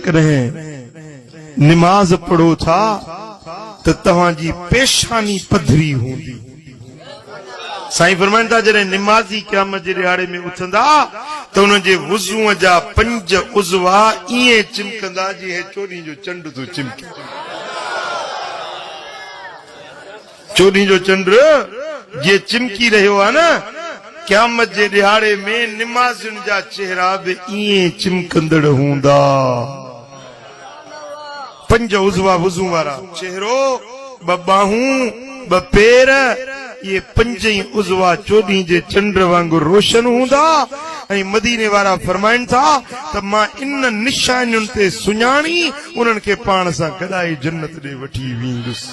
जेकॾहिं निमाज़ पढ़ो था तो तव्हांजी पेशानी पधरी होंदी। साईं फरमाइनि था जॾहिं निमाज़ी क़यामत जे ॾियारे में उथंदा तो उनजे वुज़ूअ जा 5 उज़वा ईअं चिमकंदा जीअं चोॾहीं जो चंड थो चिमके। चोॾहीं जो चंड जे चिमकी रहियो आहे न, क़यामत जे ॾियारे में निमाज़ियुनि जा चेहरा बि ईअं चिमकंदड़ हूंदा। 5 उज़वा वुज़ू वारा चेहरो, 2 बाहूं, 2 पेर, ये 5 ई उज़वा 14 जे चंड वांगुरु रोशन हूंदा। ऐं मदीने वारा फरमाइनि था त मां इन निशानियुनि ते सुञाणी उन्हनि खे पाण सां गॾाए जन्नत ॾे वठी वेंदुसि।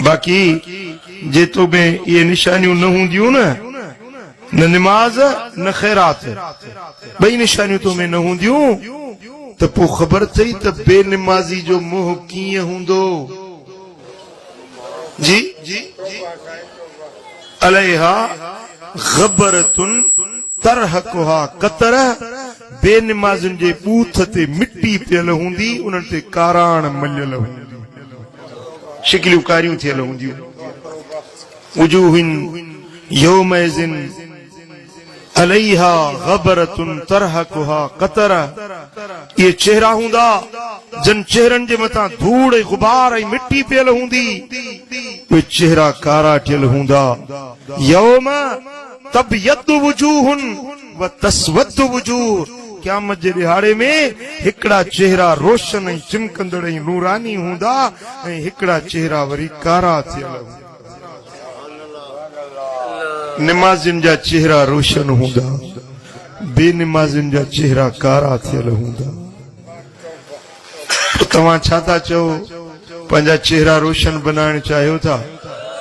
बाक़ी जे तो में ये निशानियूं न हूंदियूं न निमाज़ न खैरात, 2 निशानियूं तो में न हूंदियूं तो पो ख़बर थई त बेनिमाज़ी जो मोह कीअं हूंदो। जी जी अलैहा ग़बरतुन तरहकुहा कतर, बेनिमाज़ुनि जे बूथ ते मिट्टी पियल हूंदी, उन्हनि ते काराण मलियल हूंदी, शिकिलियूं कारियूं थियल हूंदियूं। वुजूहुन यौमइज़िन अलैहा ग़बरतुन तरहकुहा कतर, ये चेहरा हूंदा जन चेहरनि जे मथां धूड़ ऐं गुबार ऐं मिट्टी पियल हूंदी, उहे चेहरा कारा थियल हूंदा। यौम तबयद्दु वुजूहुन व तस्वद्दु वुजूह, क़यामत जे ॾियारे में हिकिड़ा चेहरा रोशन ऐं चिमकंदड़ ऐं नूरानी हूंदा ऐं हिकिड़ा चेहरा वरी कारा थियल हूंदा। निमाज़ियुनि जा चेहरा रोशन हूंदा, बेनिमाज़ियुनि जा चेहरा कारा थियल हूंदा। तव्हां छा था चओ, पंहिंजा चेहरा रोशन बनाइण चाहियो था?